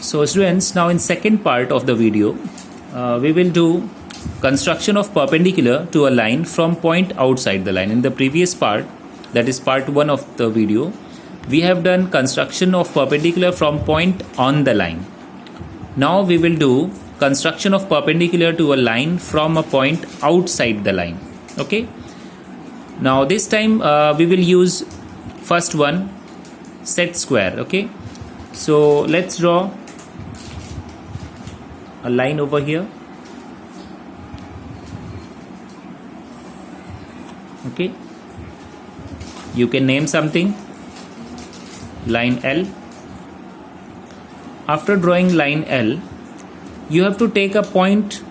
So students, now in second part of the video, we will do construction of perpendicular to a line from point outside the line. In the previous part, that is part 1 of the video, we have done construction of perpendicular from point on the line. Now we will do construction of perpendicular to a line from a point outside the line. Okay. Now this time we will use first one, set square. Okay. So let's draw a line over here. Okay. You can name something, line L. After drawing line L, you have to take a point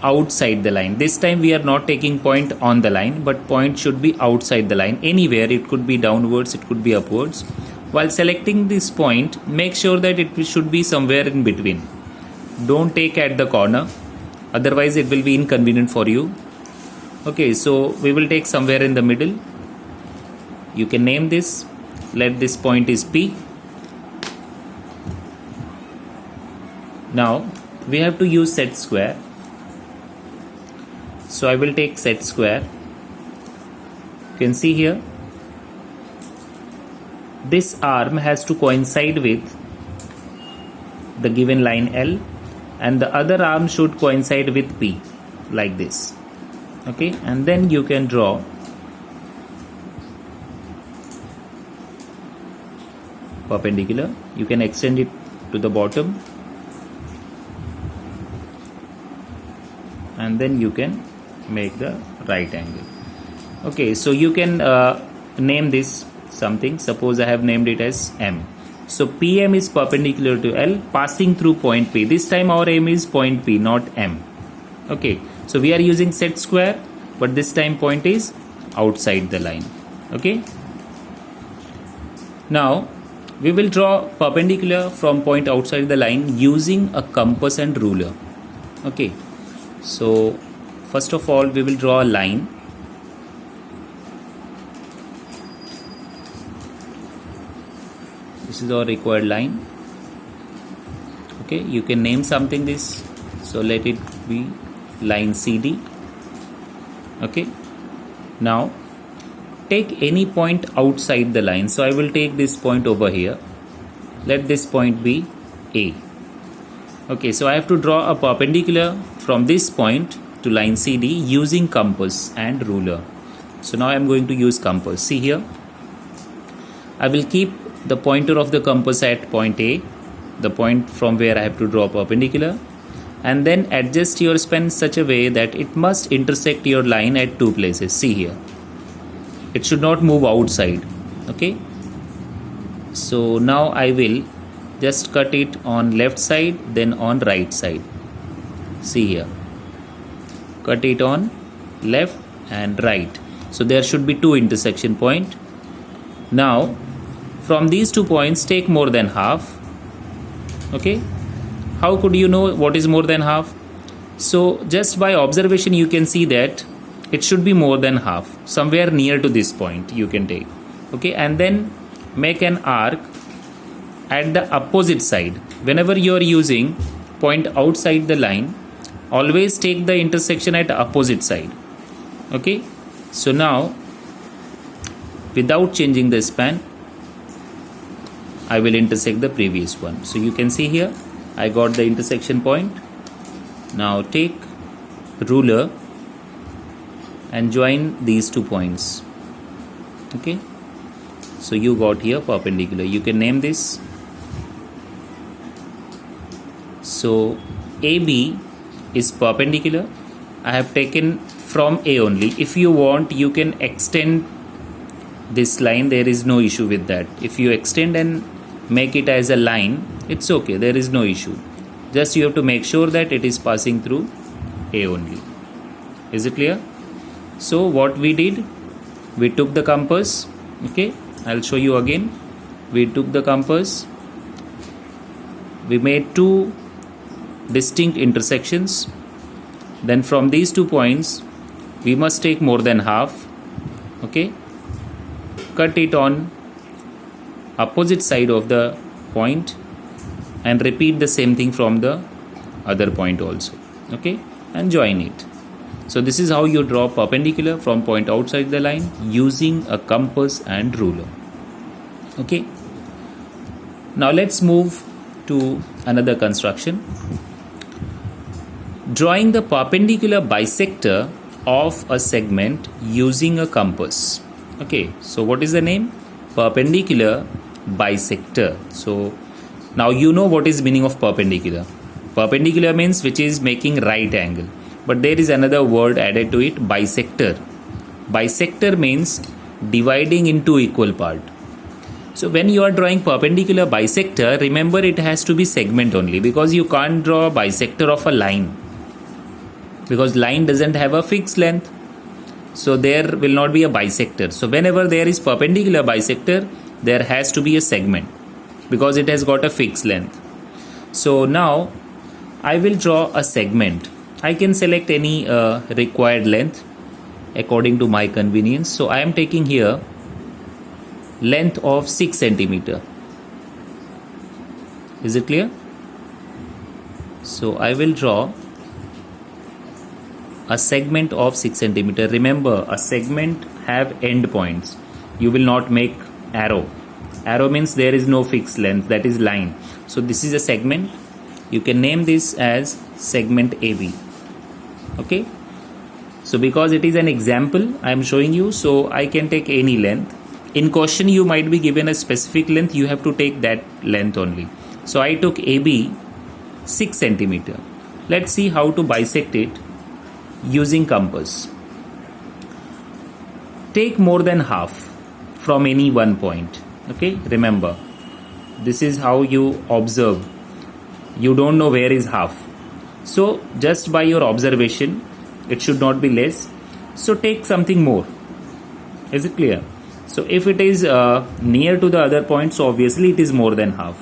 outside the line. This time we are not taking point on the line, but point should be outside the line. Anywhere, it could be downwards, it could be upwards. While selecting this point, make sure that it should be somewhere in between. Don't take at the corner, otherwise it will be inconvenient for you. Okay, so we will take somewhere in the middle. You can name this. Let this point is P. Now we have to use set square. So I will take set square. You can see here, this arm has to coincide with the given line L, and the other arm should coincide with P, like this. Okay, and then you can draw perpendicular. You can extend it to the bottom, and then you can make the right angle. Okay, so you can name this something. Suppose I have named it as M. So PM is perpendicular to L, passing through point P. This time our aim is point P, not M. Okay, so we are using set square, but this time point is outside the line. Okay, now we will draw perpendicular from point outside the line using a compass and ruler. Okay, so first of all we will draw a line. This is our required line. Okay, you can name something this. So let it be line CD. Okay, now take any point outside the line. So I will take this point over here. Let this point be A. Okay, so I have to draw a perpendicular from this point to line CD using compass and ruler. So now I am going to use compass. See here, I will keep the pointer of the compass at point A, the point from where I have to draw perpendicular, and then adjust your pen such a way that it must intersect your line at two places. See here, it should not move outside. Okay, so now I will just cut it on left side, then on right side. See here, cut it on left and right. So there should be two intersection point. Now from these 2 points, take more than half. Okay, how could you know what is more than half? So just by observation you can see that it should be more than half, somewhere near to this point you can take. Okay, and then make an arc at the opposite side. Whenever you are using point outside the line, always take the intersection at opposite side. Okay, so now without changing the span, I will intersect the previous one. So you can see here, I got the intersection point. Now take ruler and join these 2 points. Okay, so you got here perpendicular. You can name this. So AB is perpendicular. I have taken from A only. If you want, you can extend this line. There is no issue with that. If you extend and make it as a line, it's okay, there is no issue. Just you have to make sure that it is passing through A only. Is it clear? So what we did, we took the compass. Okay, I'll show you again. We took the compass, we made 2 distinct intersections. Then from these 2 points we must take more than half. Okay, cut it on opposite side of the point and repeat the same thing from the other point also. Okay, and join it. So this is how you draw perpendicular from point outside the line using a compass and ruler. Okay, now let's move to another construction. Drawing the perpendicular bisector of a segment using a compass. Okay, so what is the name? Perpendicular bisector. So now you know what is meaning of perpendicular. Perpendicular means which is making right angle. But there is another word added to it, bisector. Bisector means dividing into equal part. So when you are drawing perpendicular bisector, remember it has to be segment only, because you can't draw a bisector of a line, because line doesn't have a fixed length. So there will not be a bisector. So whenever there is perpendicular bisector, there has to be a segment, because it has got a fixed length. So now I will draw a segment. I can select any required length according to my convenience. So I am taking here length of 6 centimeter. Is it clear? So I will draw a segment of 6 centimeter. Remember, a segment have end points. You will not make arrow. Arrow means there is no fixed length, that is line. So this is a segment. You can name this as segment AB. Okay, so because it is an example I am showing you, so I can take any length. In question you might be given a specific length, you have to take that length only. So I took AB 6 centimeter. Let's see how to bisect it using compass. Take more than half from any one point. Okay, remember, this is how you observe. You don't know where is half. So just by your observation, it should not be less. So take something more. Is it clear? So if it is near to the other point, so obviously it is more than half.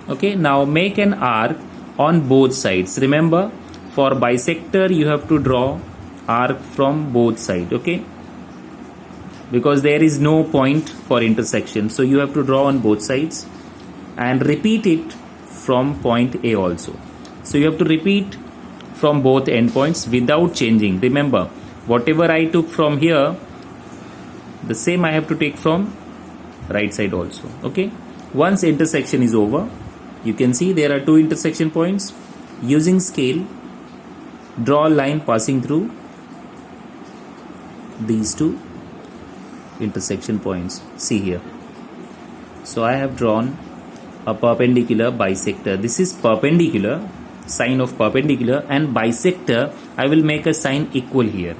Okay, now make an arc on both sides. Remember, for bisector you have to draw arc from both sides. Okay, because there is no point for intersection, so you have to draw on both sides and repeat it from point A also. So you have to repeat from both endpoints without changing. Remember, whatever I took from here, the same I have to take from right side also. Okay, once intersection is over, you can see there are two intersection points. Using scale, draw a line passing through these two intersection points. See here. So I have drawn a perpendicular bisector. This is perpendicular, sign of perpendicular, and bisector I will make a sign equal here.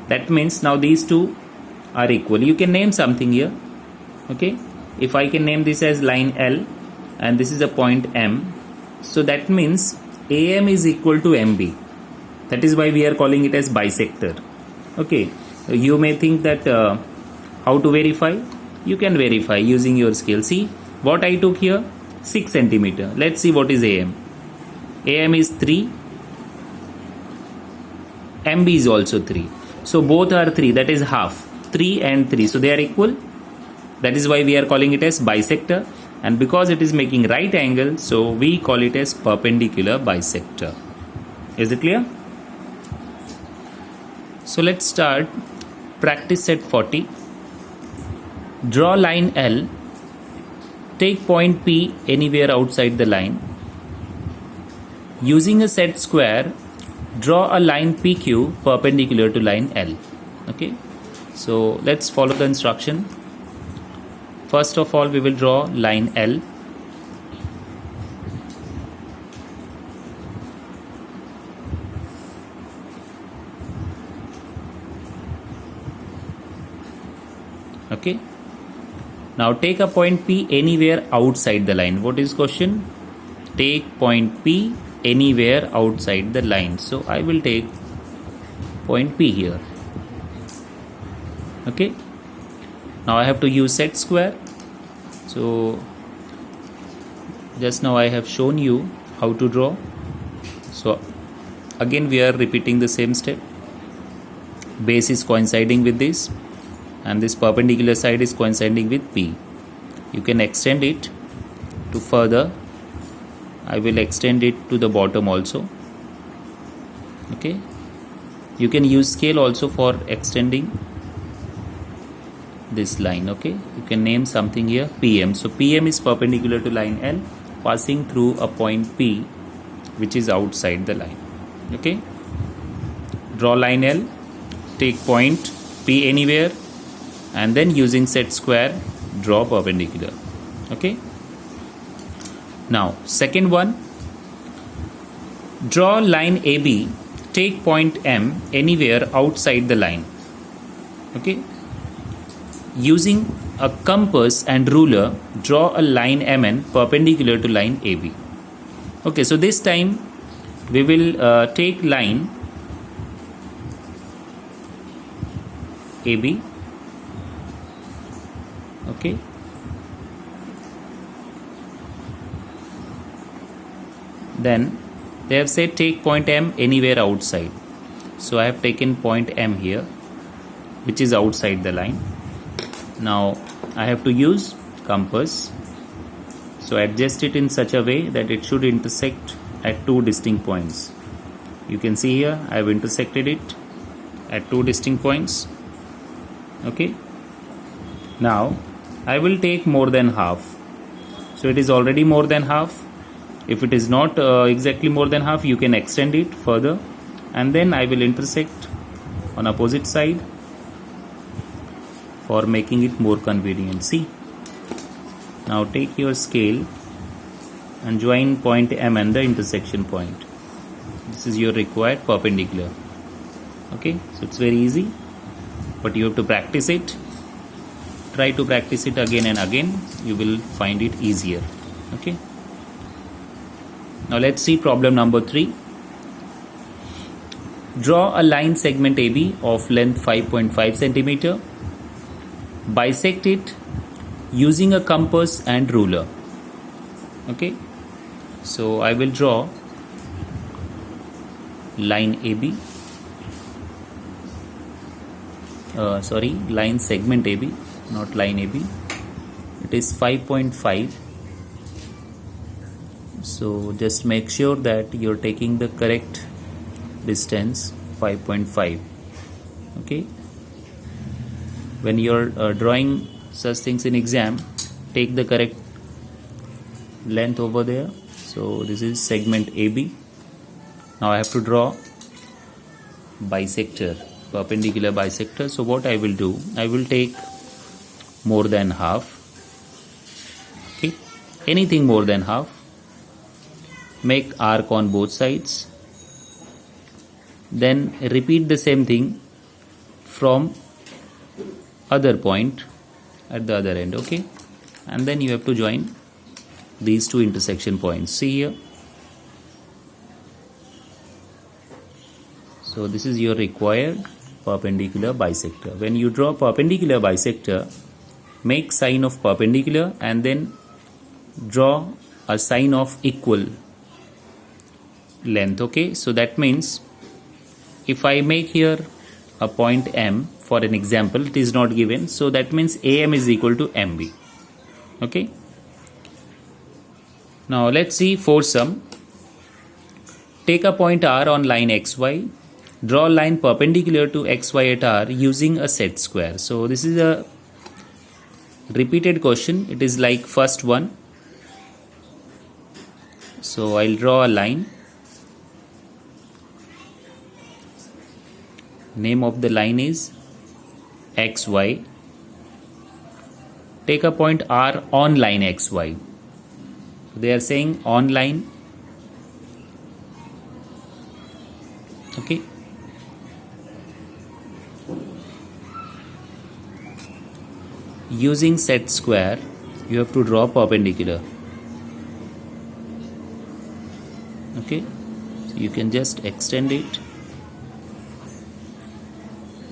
That means now these two are equal. You can name something here. Okay, if I can name this as line L and this is a point M, so that means AM is equal to MB. That is why we are calling it as bisector. Okay, you may think that how to verify? You can verify using your scale. See what I took here, 6 centimeter. Let's see what is AM. AM is 3, MB is also 3. So both are 3, that is half. 3 and 3, so they are equal. That is why we are calling it as bisector. And because it is making right angle, so we call it as perpendicular bisector. Is it clear? So let's start practice set 40. Draw line L. Take point P anywhere outside the line. Using a set square, draw a line PQ perpendicular to line L. Okay, so let's follow the instruction. First of all, we will draw line L. Okay, now take a point P anywhere outside the line. What is question? Take point P anywhere outside the line. So I will take point P here. Okay, now I have to use set square. So just now I have shown you how to draw. So again we are repeating the same step. Base is coinciding with this and this perpendicular side is coinciding with P. You can extend it to further I will extend it to the bottom also. Okay, you can use scale also for extending this line. Okay, you can name something here PM. So PM is perpendicular to line L, passing through a point P which is outside the line. Okay, draw line L, take point P anywhere, and then using set square draw perpendicular. Okay, now second one, draw line AB, take point M anywhere outside the line. Okay, using a compass and ruler draw a line MN perpendicular to line AB. Okay, so this time we will take line AB. Okay, then they have said take point M anywhere outside, so I have taken point M here which is outside the line. Now I have to use compass, so adjust it in such a way that it should intersect at two distinct points. You can see here I have intersected it at two distinct points. Okay, now I will take more than half, so it is already more than half. If it is not exactly more than half, you can extend it further, and then I will intersect on opposite side for making it more convenient. See, now take your scale and join point M and the intersection point. This is your required perpendicular. Okay, so it's very easy, but you have to practice it. Try to practice it again and again, you will find it easier. Okay, now let's see problem number 3. Draw a line segment AB of length 5.5 centimeter. Bisect it using a compass and ruler. Okay, so I will draw line AB, line segment AB, not line AB. It is 5.5, so just make sure that you're taking the correct distance, 5.5. okay, when you're drawing such things in exam, take the correct length over there. So this is segment AB. Now I have to draw bisector, perpendicular bisector. So what I will do, I will take more than half. Okay, anything more than half. Make arc on both sides. Then repeat the same thing from other point at the other end. Okay, and then you have to join these two intersection points. See here, so this is your required perpendicular bisector. When you draw perpendicular bisector, make sign of perpendicular and then draw a sign of equal length. Okay, so that means if I make here a point M, for an example, it is not given, so that means AM is equal to MB. Okay, now let's see foursome. Take a point R on line XY. Draw a line perpendicular to XY at R using a set square. So this is a repeated question. It is like first one. So I'll draw a line. Name of the line is XY. Take a point R on line XY. They are saying on line. Okay, using set square you have to draw perpendicular. Okay, so you can just extend it.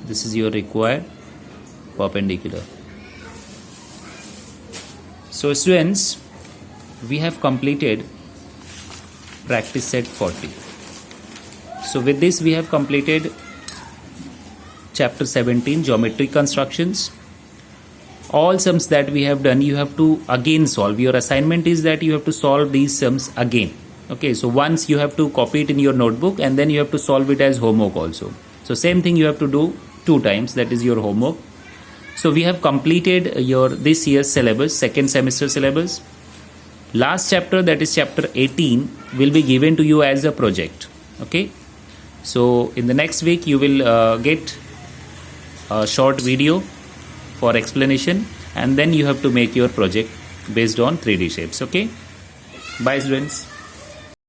This is your required perpendicular. So students, we have completed practice set 40. So with this we have completed chapter 17, geometric constructions. all sums that we have done, you have to again solve. Your assignment is that you have to solve these sums again. Okay, so once you have to copy it in your notebook, and then you have to solve it as homework also. So same thing you have to do 2 times, that is your homework. So we have completed your this year's syllabus, second semester syllabus. Last chapter, that is chapter 18, will be given to you as a project. Okay, so in the next week you will get a short video for explanation, and then you have to make your project based on 3D shapes. Okay, bye students.